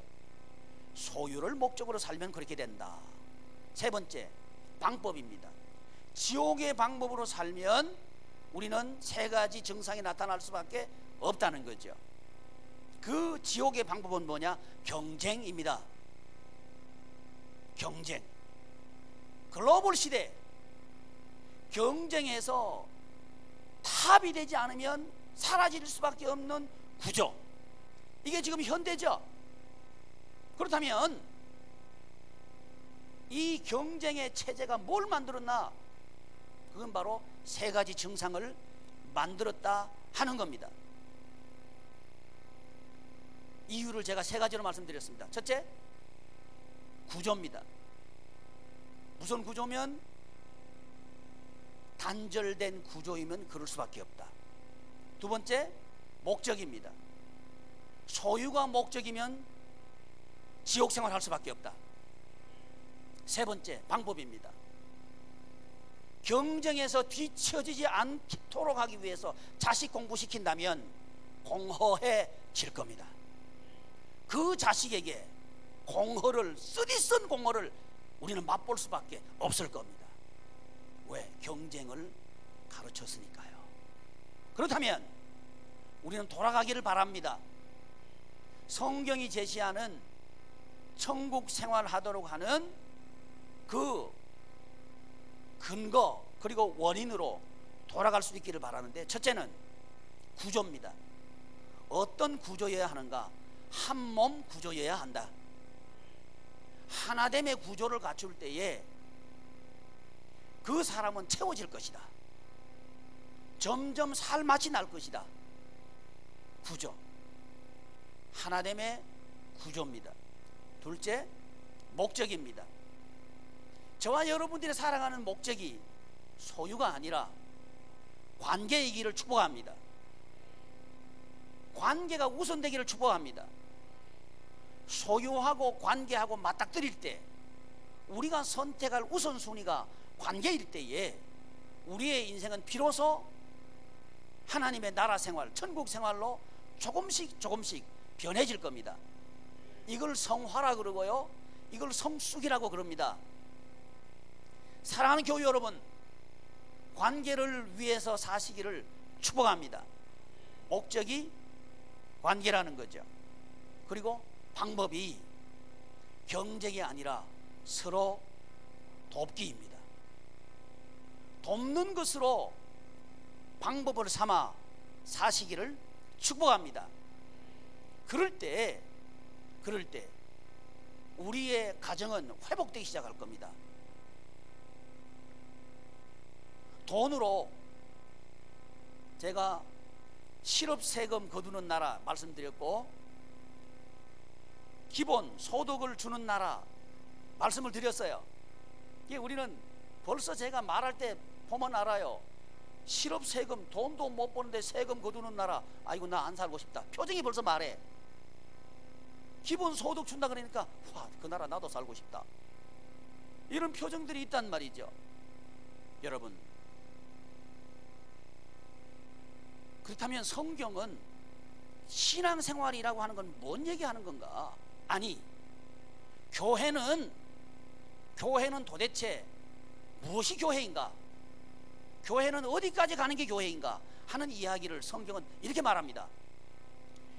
소유를 목적으로 살면 그렇게 된다. 세 번째, 방법입니다. 지옥의 방법으로 살면 우리는 세 가지 증상이 나타날 수밖에 없다는 거죠. 그 지옥의 방법은 뭐냐? 경쟁입니다. 경쟁. 글로벌 시대, 경쟁에서 탑이 되지 않으면 사라질 수밖에 없는 구조, 이게 지금 현대죠. 그렇다면 이 경쟁의 체제가 뭘 만들었나? 그건 바로 세 가지 증상을 만들었다 하는 겁니다. 이유를 제가 세 가지로 말씀드렸습니다. 첫째, 구조입니다. 무슨 구조면? 단절된 구조이면 그럴 수밖에 없다. 두 번째, 목적입니다. 소유가 목적이면 지옥 생활할 수밖에 없다. 세 번째, 방법입니다. 경쟁에서 뒤처지지 않도록 하기 위해서 자식 공부시킨다면 공허해질 겁니다. 그 자식에게 공허를, 쓰디쓴 공허를 우리는 맛볼 수밖에 없을 겁니다. 왜? 경쟁을 가르쳤으니까요. 그렇다면 우리는 돌아가기를 바랍니다. 성경이 제시하는 천국 생활하도록 하는 그 근거 그리고 원인으로 돌아갈 수 있기를 바라는데, 첫째는 구조입니다. 어떤 구조여야 하는가? 한 몸 구조여야 한다. 하나됨의 구조를 갖출 때에 그 사람은 채워질 것이다. 점점 살맛이 날 것이다. 구조, 하나됨의 구조입니다. 둘째, 목적입니다. 저와 여러분들이 살아가는 목적이 소유가 아니라 관계이기를 축복합니다. 관계가 우선되기를 축복합니다. 소유하고 관계하고 맞닥뜨릴 때 우리가 선택할 우선순위가 관계일 때에 우리의 인생은 비로소 하나님의 나라 생활, 천국 생활로 조금씩 변해질 겁니다. 이걸 성화라 그러고요, 이걸 성숙이라고 그럽니다. 사랑하는 교회 여러분, 관계를 위해서 사시기를 축복합니다. 목적이 관계라는 거죠. 그리고 방법이 경쟁이 아니라 서로 돕기입니다. 돕는 것으로 방법을 삼아 사시기를 축복합니다. 그럴 때 우리의 가정은 회복되기 시작할 겁니다. 돈으로 제가 실업세금 거두는 나라 말씀드렸고, 기본 소득을 주는 나라 말씀을 드렸어요. 이게 우리는 벌써 제가 말할 때 보면 알아요. 실업세금, 돈도 못 버는데 세금 거두는 나라, 아이고 나 안 살고 싶다. 표정이 벌써 말해. 기본 소득 준다 그러니까 와, 그 나라 나도 살고 싶다. 이런 표정들이 있단 말이죠. 여러분, 그렇다면 성경은 신앙생활이라고 하는 건 뭔 얘기하는 건가? 아니, 교회는 도대체 무엇이 교회인가? 교회는 어디까지 가는 게 교회인가 하는 이야기를 성경은 이렇게 말합니다.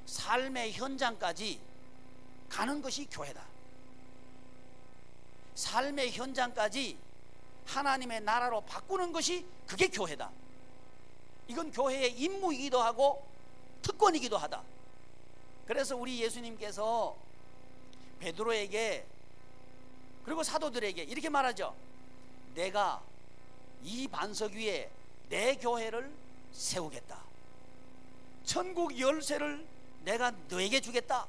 삶의 현장까지 가는 것이 교회다. 삶의 현장까지 하나님의 나라로 바꾸는 것이 그게 교회다. 이건 교회의 임무이기도 하고 특권이기도 하다. 그래서 우리 예수님께서 베드로에게 그리고 사도들에게 이렇게 말하죠. 내가 이 반석 위에 내 교회를 세우겠다. 천국 열쇠를 내가 너에게 주겠다.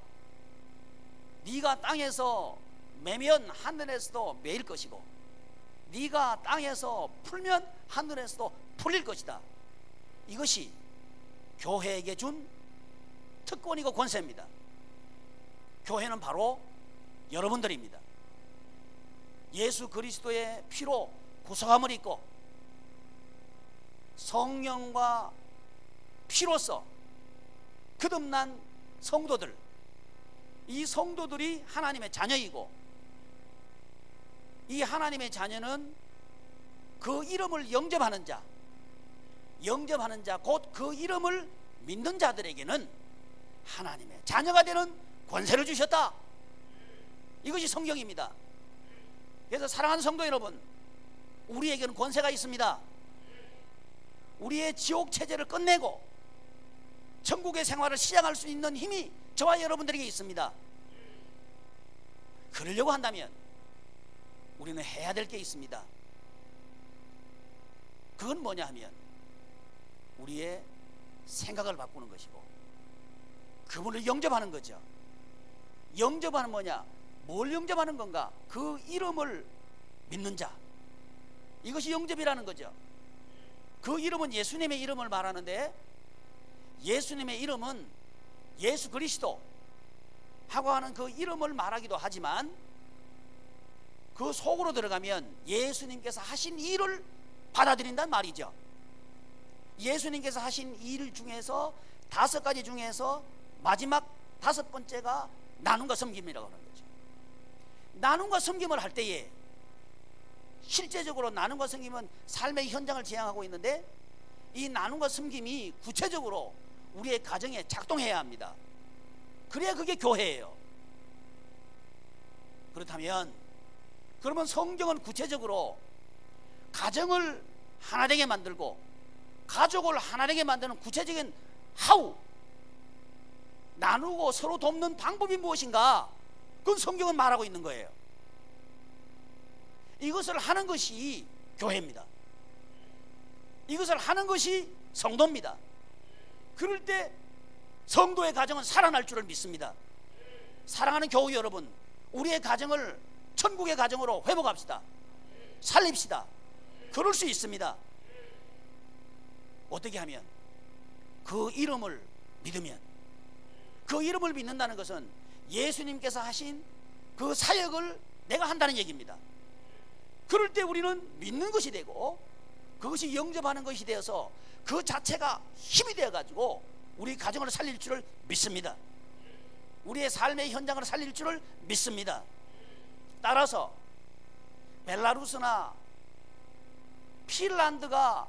네가 땅에서 매면 하늘에서도 매일 것이고, 네가 땅에서 풀면 하늘에서도 풀릴 것이다. 이것이 교회에게 준 특권이고 권세입니다. 교회는 바로 여러분들입니다. 예수 그리스도의 피로 구속함을 입고 성령과 피로써 거듭난 성도들, 이 성도들이 하나님의 자녀이고, 이 하나님의 자녀는 그 이름을 영접하는 자 곧 그 이름을 믿는 자들에게는 하나님의 자녀가 되는 권세를 주셨다. 이것이 성경입니다. 그래서 사랑하는 성도 여러분, 우리에게는 권세가 있습니다. 우리의 지옥 체제를 끝내고 천국의 생활을 시작할 수 있는 힘이 저와 여러분들에게 있습니다. 그러려고 한다면 우리는 해야 될 게 있습니다. 그건 뭐냐 하면 우리의 생각을 바꾸는 것이고 그분을 영접하는 거죠. 영접하는 뭐냐? 뭘 영접하는 건가? 그 이름을 믿는 자, 이것이 영접이라는 거죠. 그 이름은 예수님의 이름을 말하는데, 예수님의 이름은 예수 그리스도 하고 하는 그 이름을 말하기도 하지만, 그 속으로 들어가면 예수님께서 하신 일을 받아들인단 말이죠. 예수님께서 하신 일 중에서 5가지 중에서 마지막 5번째가 나눔과 섬김이라고 하는 거죠. 나눔과 섬김을 할 때에 실제적으로 나눔과 섬김은 삶의 현장을 지향하고 있는데, 이 나눔과 섬김이 구체적으로 우리의 가정에 작동해야 합니다. 그래야 그게 교회예요. 그러면 성경은 구체적으로 가정을 하나 되게 만들고 가족을 하나 되게 만드는 구체적인 하우, 나누고 서로 돕는 방법이 무엇인가, 그건 성경은 말하고 있는 거예요. 이것을 하는 것이 교회입니다. 이것을 하는 것이 성도입니다. 그럴 때 성도의 가정은 살아날 줄을 믿습니다. 사랑하는 교우 여러분, 우리의 가정을 천국의 가정으로 회복합시다. 살립시다. 그럴 수 있습니다. 어떻게 하면? 그 이름을 믿으면. 그 이름을 믿는다는 것은 예수님께서 하신 그 사역을 내가 한다는 얘기입니다. 그럴 때 우리는 믿는 것이 되고 그것이 영접하는 것이 되어서 그 자체가 힘이 되어 가지고 우리 가정을 살릴 줄을 믿습니다. 우리의 삶의 현장을 살릴 줄을 믿습니다. 따라서 벨라루스나 핀란드가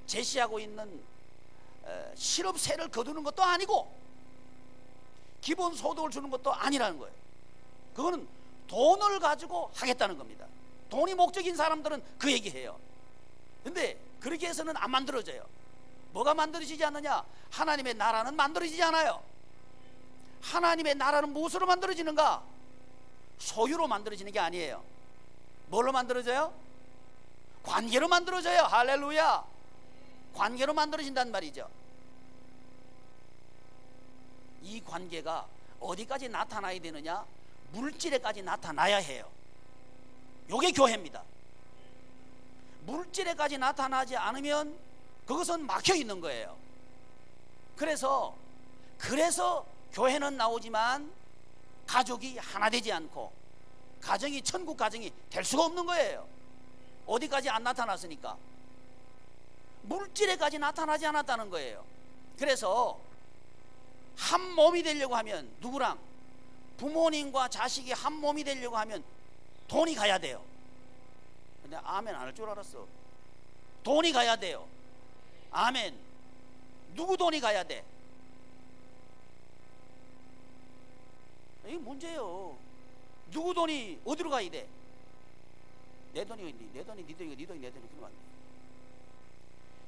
제시하고 있는 실업세를 거두는 것도 아니고 기본소득을 주는 것도 아니라는 거예요. 그거는 돈을 가지고 하겠다는 겁니다. 돈이 목적인 사람들은 그 얘기해요. 근데 그렇게 해서는 안 만들어져요. 뭐가 만들어지지 않느냐? 하나님의 나라는 만들어지지 않아요. 하나님의 나라는 무엇으로 만들어지는가? 소유로 만들어지는 게 아니에요. 뭘로 만들어져요? 관계로 만들어져요. 할렐루야. 관계로 만들어진단 말이죠. 이 관계가 어디까지 나타나야 되느냐? 물질에까지 나타나야 해요. 요게 교회입니다. 물질에까지 나타나지 않으면 그것은 막혀 있는 거예요. 그래서 교회는 나오지만 가족이 하나 되지 않고 가정이 천국 가정이 될 수가 없는 거예요. 어디까지 안 나타났으니까. 물질에까지 나타나지 않았다는 거예요. 그래서 한 몸이 되려고 하면 누구랑? 부모님과 자식이 한 몸이 되려고 하면 돈이 가야 돼요. 근데 아멘 안 할 줄 알았어. 돈이 가야 돼요. 아멘. 누구 돈이 가야 돼? 이게 문제예요. 누구 돈이 어디로 가야 돼? 내 돈이 네 돈이 네 돈이 네 돈이 내 돈이 그러면 안 돼.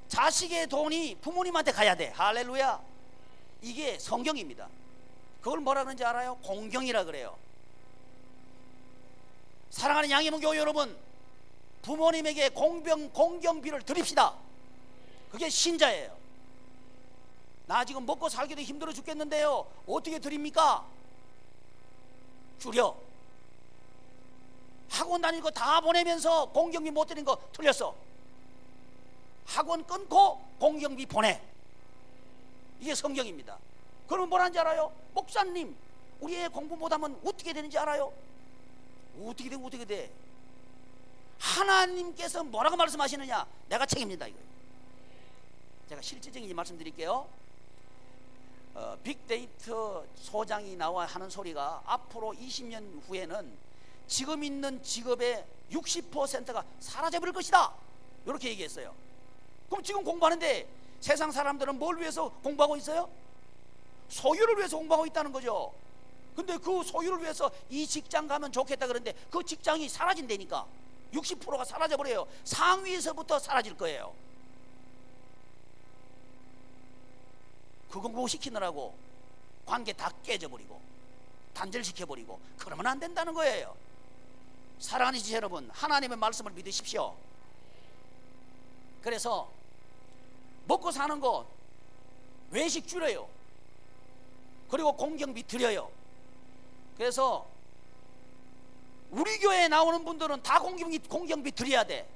자식의 돈이 부모님한테 가야 돼. 할렐루야. 이게 성경입니다. 그걸 뭐라 그러는지 알아요? 공경이라 그래요. 사랑하는 양희문 교회 여러분, 부모님에게 공경비를 드립시다. 그게 신자예요. 나 지금 먹고 살기도 힘들어 죽겠는데요, 어떻게 드립니까? 줄여. 학원 다닐 거 다 보내면서 공경비 못 드린 거 틀렸어. 학원 끊고 공경비 보내. 이게 성경입니다. 그러면 뭐라는지 알아요? 목사님, 우리 애 공부 못하면 어떻게 되는지 알아요? 어떻게 돼? 하나님께서 뭐라고 말씀하시느냐? 내가 책임진다 이거예요. 제가 실질적인 말씀 드릴게요. 빅데이터 소장이 나와 하는 소리가 앞으로 20년 후에는 지금 있는 직업의 60%가 사라져버릴 것이다, 이렇게 얘기했어요. 그럼 지금 공부하는데 세상 사람들은 뭘 위해서 공부하고 있어요? 소유를 위해서 공부하고 있다는 거죠. 근데 그 소유를 위해서 이 직장 가면 좋겠다 그러는데 그 직장이 사라진다니까. 60%가 사라져버려요. 상위에서부터 사라질 거예요. 그 공부 시키느라고 관계 다 깨져버리고 단절시켜버리고 그러면 안 된다는 거예요. 사랑하는 지체 여러분, 하나님의 말씀을 믿으십시오. 그래서 먹고 사는 거 외식 줄여요. 그리고 공경비 드려요. 그래서 우리 교회에 나오는 분들은 다 공경비 드려야 돼.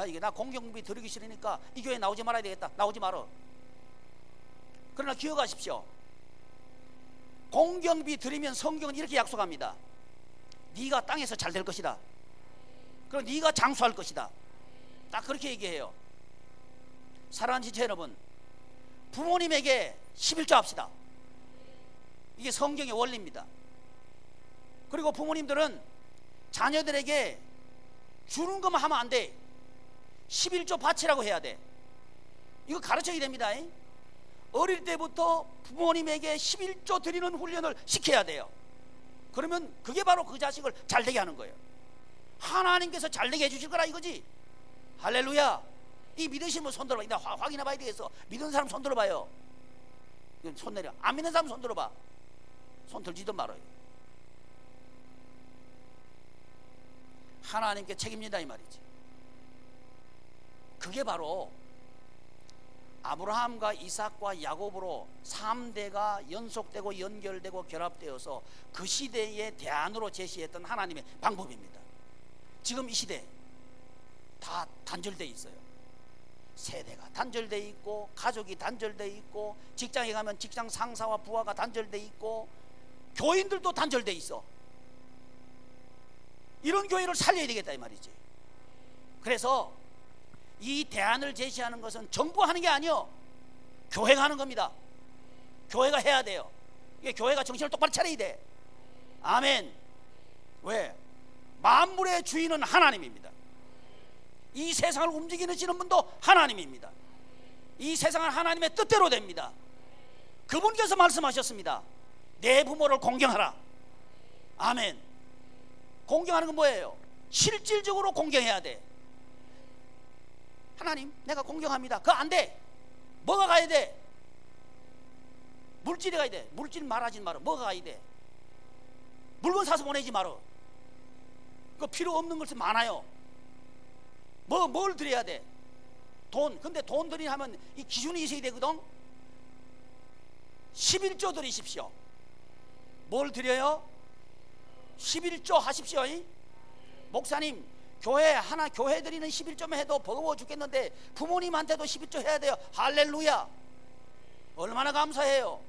이게 나 공경비 드리기 싫으니까 이 교회에 나오지 말아야 되겠다. 나오지 말어. 그러나 기억하십시오. 공경비 드리면 성경은 이렇게 약속합니다. 네가 땅에서 잘 될 것이다. 그리고 네가 장수할 것이다. 딱 그렇게 얘기해요. 사랑하는 지체 여러분, 부모님에게 11조 합시다. 이게 성경의 원리입니다. 그리고 부모님들은 자녀들에게 주는 것만 하면 안 돼. 11조 바치라고 해야 돼. 이거 가르쳐야 됩니다. 어릴 때부터 부모님에게 11조 드리는 훈련을 시켜야 돼요. 그러면 그게 바로 그 자식을 잘되게 하는 거예요. 하나님께서 잘되게 해주실 거라 이거지. 할렐루야. 이 믿으시면 손 들어봐. 나 확인해 봐야 되겠어. 믿는 사람 손 들어봐요. 손 내려. 안 믿는 사람 손 들어봐. 손 들지도 말아요. 하나님께 책임진다 이 말이지. 그게 바로 아브라함과 이삭과 야곱으로 3대가 연속되고 연결되고 결합되어서 그 시대의 대안으로 제시했던 하나님의 방법입니다. 지금 이 시대 다 단절되어 있어요. 세대가 단절되어 있고 가족이 단절되어 있고 직장에 가면 직장 상사와 부하가 단절되어 있고 교인들도 단절되어 있어. 이런 교회를 살려야 되겠다 이 말이지. 그래서 이 대안을 제시하는 것은 정부가 하는 게 아니요, 교회가 하는 겁니다. 교회가 해야 돼요. 이게 교회가 정신을 똑바로 차려야 돼. 아멘. 왜? 만물의 주인은 하나님입니다. 이 세상을 움직이시는 분도 하나님입니다. 이 세상은 하나님의 뜻대로 됩니다. 그분께서 말씀하셨습니다. 내 부모를 공경하라. 아멘. 공경하는 건 뭐예요? 실질적으로 공경해야 돼. 하나님, 내가 공경합니다. 그거 안 돼. 뭐가 가야 돼? 물질이 가야 돼. 물질 말하지 마라. 뭐가 가야 돼? 물건 사서 보내지 마라. 그 필요 없는 것이 많아요. 뭘 드려야 돼? 돈. 근데 돈 드리려 하면 이 기준이 있어야 되거든. 11조 드리십시오. 뭘 드려요? 11조 하십시오. 목사님, 교회 드리는 11조만 해도 버거워 죽겠는데 부모님한테도 11조 해야 돼요. 할렐루야. 얼마나 감사해요.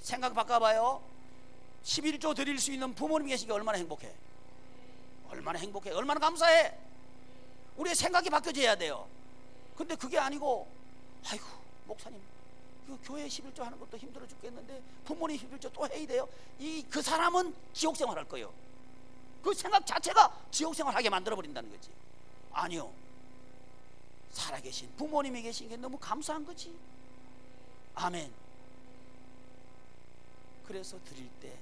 생각 바꿔봐요. 11조 드릴 수 있는 부모님 계시니까 얼마나 행복해. 얼마나 행복해. 얼마나 감사해. 우리의 생각이 바뀌어져야 돼요. 근데 그게 아니고, 아이고 목사님 그 교회 11조 하는 것도 힘들어 죽겠는데 부모님 11조 또 해야 돼요. 그 사람은 지옥생활 할 거예요. 그 생각 자체가 지옥생활 하게 만들어 버린다는 거지. 아니요, 살아계신 부모님이 계신 게 너무 감사한 거지. 아멘. 그래서 드릴 때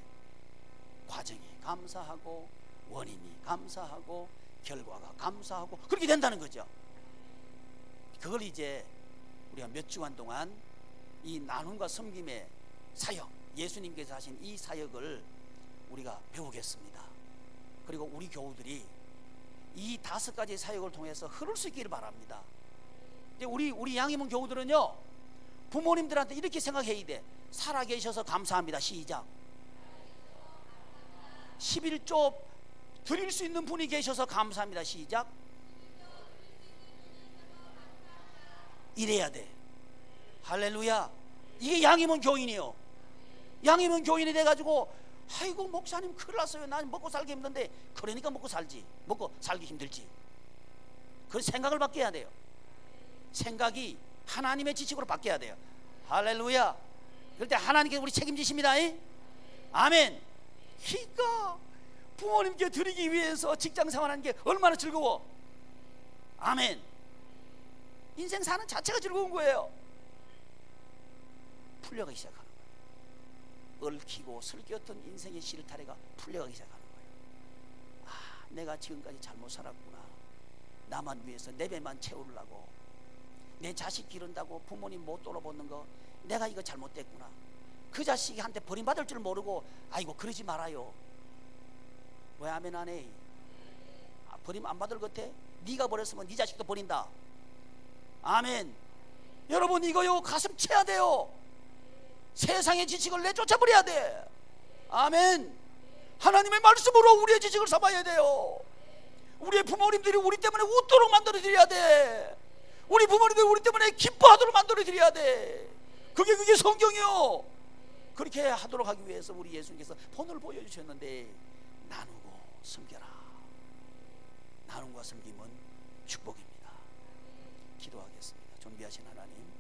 과정이 감사하고 원인이 감사하고 결과가 감사하고 그렇게 된다는 거죠. 그걸 이제 우리가 몇 주간 동안 이 나눔과 섬김의 사역, 예수님께서 하신 이 사역을 우리가 배우겠습니다. 그리고 우리 교우들이 이 5가지 사역을 통해서 흐를 수 있기를 바랍니다. 우리 양희문 교우들은요, 부모님들한테 이렇게 생각해야 돼. 살아계셔서 감사합니다. 시작. 11조 드릴 수 있는 분이 계셔서 감사합니다. 시작. 이래야 돼. 할렐루야. 이게 양희문 교인이요. 양희문 교인이 돼가지고 아이고 목사님 큰일 났어요. 난 먹고 살기 힘든데. 그러니까 먹고 살지. 먹고 살기 힘들지. 그 생각을 바뀌어야 돼요. 생각이 하나님의 지식으로 바뀌어야 돼요. 할렐루야. 그럴 때 하나님께서 우리 책임지십니다. 아멘. 그러니까 부모님께 드리기 위해서 직장 생활하는 게 얼마나 즐거워. 아멘. 인생 사는 자체가 즐거운 거예요. 풀려가기 시작하는 거예요. 얽히고 슬겼던 인생의 실타래가 풀려가기 시작하는 거예요. 아, 내가 지금까지 잘못 살았구나. 나만 위해서 내 배만 채우려고, 내 자식 기른다고 부모님 못 돌아보는 거, 내가 이거 잘못됐구나. 그 자식한테 버림받을 줄 모르고 아이고 그러지 말아요. 왜 아멘 안 해? 버림 안 받을 것 같아? 네가 버렸으면 네 자식도 버린다. 아멘. 여러분 이거요 가슴 쳐야 돼요. 세상의 지식을 내쫓아 버려야 돼. 아멘. 하나님의 말씀으로 우리의 지식을 삼아야 돼요. 우리의 부모님들이 우리 때문에 웃도록 만들어 드려야 돼. 우리 부모님들이 우리 때문에 기뻐하도록 만들어 드려야 돼. 그게 성경이요. 그렇게 하도록 하기 위해서 우리 예수님께서 본을 보여주셨는데, 나누고 섬겨라. 나눔과 섬김은 축복입니다. 기도하겠습니다. 존귀하신 하나님,